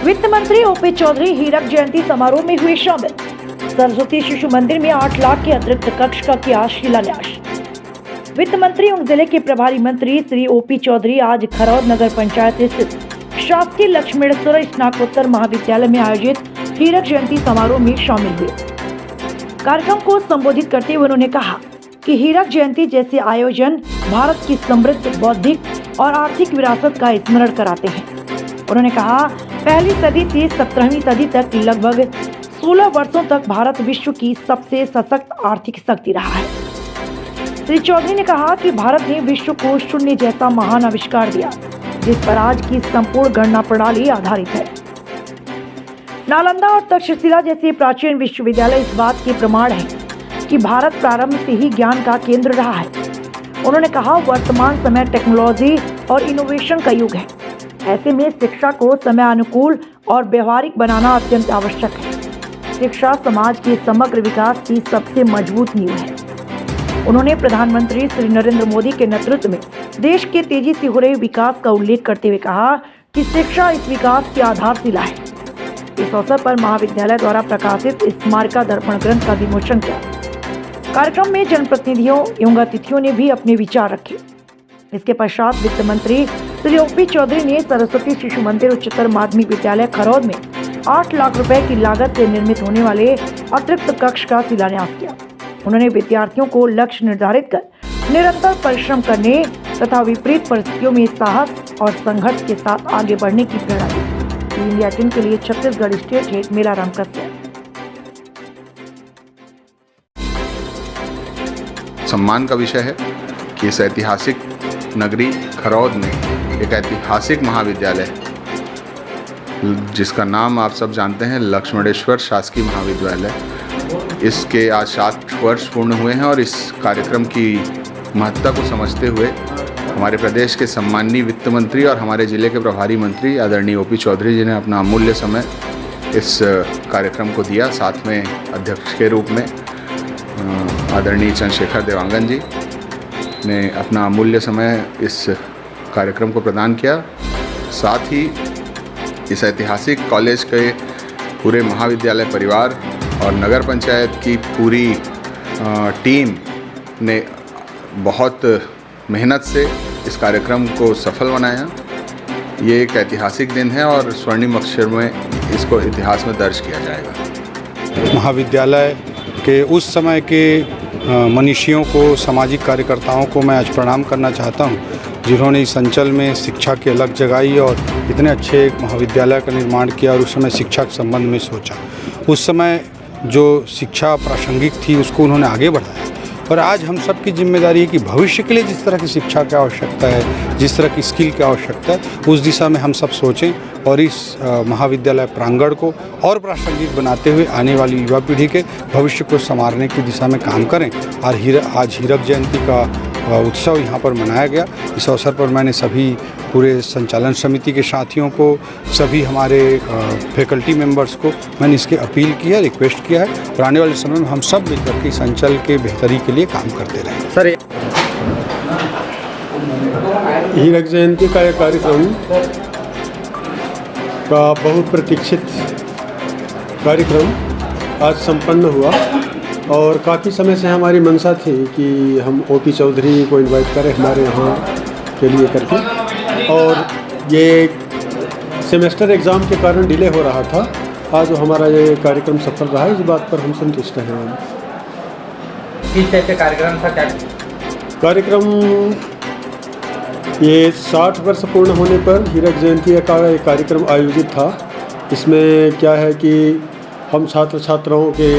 वित्त मंत्री ओपी चौधरी हीरक जयंती समारोह में हुए शामिल। सरस्वती शिशु मंदिर में 8 लाख के अतिरिक्त कक्ष का किया शिलान्यास। वित्त मंत्री एवं जिले के प्रभारी मंत्री श्री ओपी चौधरी आज खरौद नगर पंचायत स्थित शासकीय लक्ष्मेश्वर स्नातकोत्तर महाविद्यालय में आयोजित हीरक जयंती समारोह में शामिल हुए। कार्यक्रम को संबोधित करते हुए उन्होंने कहा कि हीरक जयंती जैसे आयोजन भारत की समृद्ध बौद्धिक और आर्थिक विरासत का स्मरण कराते हैं। उन्होंने कहा, पहली सदी से 17वीं सदी तक लगभग 16 वर्षों तक भारत विश्व की सबसे सशक्त आर्थिक शक्ति रहा है। श्री चौधरी ने कहा कि भारत ने विश्व को शून्य जैसा महान आविष्कार दिया, जिस पर आज की संपूर्ण गणना प्रणाली आधारित है। नालंदा और तक्षशिला जैसे प्राचीन विश्वविद्यालय इस बात के प्रमाण हैं कि भारत प्रारंभ से ही ज्ञान का केंद्र रहा है। उन्होंने कहा, वर्तमान समय टेक्नोलॉजी और इनोवेशन का युग है। ऐसे में शिक्षा को समय अनुकूल और व्यवहारिक बनाना अत्यंत आवश्यक है। शिक्षा समाज के समग्र विकास की सबसे मजबूत नींव है। उन्होंने प्रधानमंत्री श्री नरेंद्र मोदी के नेतृत्व में देश के तेजी से हो रहे विकास का उल्लेख करते हुए कहा कि शिक्षा इस विकास की आधारशिला है। इस अवसर पर महाविद्यालय द्वारा प्रकाशित स्मारिका दर्पण ग्रंथ का विमोचन किया। कार्यक्रम में जनप्रतिनिधियों एवं अतिथियों ने भी अपने विचार रखे। इसके पश्चात वित्त मंत्री श्री ओपी चौधरी ने सरस्वती शिशु मंदिर उच्चतर माध्यमिक विद्यालय खरौद में 8 लाख रुपए की लागत से निर्मित होने वाले अतिरिक्त कक्ष का शिलान्यास किया। उन्होंने विद्यार्थियों को लक्ष्य निर्धारित कर निरंतर परिश्रम करने तथा विपरीत परिस्थितियों में साहस और संघर्ष के साथ आगे बढ़ने की प्रेरणा दी। इंडिया टीम के लिए छत्तीसगढ़ स्टेट हेड मेलाराम कश्यप। सम्मान का विषय है कि इस ऐतिहासिक नगरी खरौद में एक ऐतिहासिक महाविद्यालय जिसका नाम आप सब जानते हैं लक्ष्मेश्वर शासकीय महाविद्यालय, इसके आज 7 वर्ष पूर्ण हुए हैं और इस कार्यक्रम की महत्ता को समझते हुए हमारे प्रदेश के सम्माननीय वित्त मंत्री और हमारे जिले के प्रभारी मंत्री आदरणीय ओपी चौधरी जी ने अपना अमूल्य समय इस कार्यक्रम को दिया। साथ में अध्यक्ष के रूप में आदरणीय चंद्रशेखर देवांगन जी ने अपना अमूल्य समय इस कार्यक्रम को प्रदान किया। साथ ही इस ऐतिहासिक कॉलेज के पूरे महाविद्यालय परिवार और नगर पंचायत की पूरी टीम ने बहुत मेहनत से इस कार्यक्रम को सफल बनाया। ये एक ऐतिहासिक दिन है और स्वर्णिम अक्षर में इसको इतिहास में दर्ज किया जाएगा। महाविद्यालय के उस समय के मनीषियों को, सामाजिक कार्यकर्ताओं को मैं आज प्रणाम करना चाहता हूं, जिन्होंने इस अंचल में शिक्षा की अलग जगाई और इतने अच्छे एक महाविद्यालय का निर्माण किया और उस समय शिक्षा के संबंध में सोचा। उस समय जो शिक्षा प्रासंगिक थी उसको उन्होंने आगे बढ़ाया और आज हम सब की जिम्मेदारी है कि भविष्य के लिए जिस तरह की शिक्षा की आवश्यकता है, जिस तरह की स्किल की आवश्यकता है, उस दिशा में हम सब सोचें और इस महाविद्यालय प्रांगण को और प्रासंगिक बनाते हुए आने वाली युवा पीढ़ी के भविष्य को संवारने की दिशा में काम करें। और आज हीरक जयंती का उत्सव यहाँ पर मनाया गया। इस अवसर पर मैंने सभी पूरे संचालन समिति के साथियों को, सभी हमारे फैकल्टी मेंबर्स को मैंने इसकी अपील की है, रिक्वेस्ट किया है और आने वाले समय में हम सब मिलकर के इस अंचल के बेहतरी के लिए काम करते रहें। सर, हीरक जयंती का एक कार्यक्रम का बहुत प्रतीक्षित कार्यक्रम आज संपन्न हुआ और काफ़ी समय से हमारी मंशा थी कि हम ओपी चौधरी को इनवाइट करें हमारे यहाँ के लिए करके, और ये सेमेस्टर एग्ज़ाम के कारण डिले हो रहा था। आज हमारा ये कार्यक्रम सफल रहा, इस बात पर हम संतुष्ट हैं। किस टाइप का कार्यक्रम था? क्या कार्यक्रम ये 60 वर्ष पूर्ण होने पर हीरक जयंती का एक कार्यक्रम आयोजित था। इसमें क्या है कि हम छात्र छात्राओं के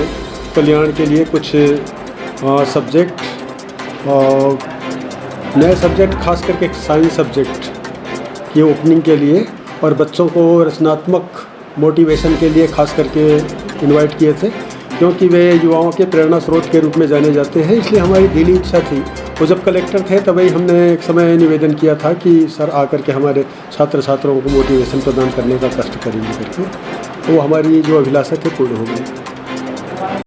कल्याण के लिए कुछ सब्जेक्ट, नए सब्जेक्ट खास करके साइंस सब्जेक्ट की ओपनिंग के लिए और बच्चों को रचनात्मक मोटिवेशन के लिए खास करके इनवाइट किए थे, क्योंकि वे युवाओं के प्रेरणा स्रोत के रूप में जाने जाते हैं। इसलिए हमारी दिली इच्छा थी, वो जब कलेक्टर थे तभी हमने एक समय निवेदन किया था कि सर आकर के हमारे छात्र छात्राओं को मोटिवेशन प्रदान करने का कष्ट करेंगे करके, वो हमारी जो अभिलाषा थी पूर्ण हो गई।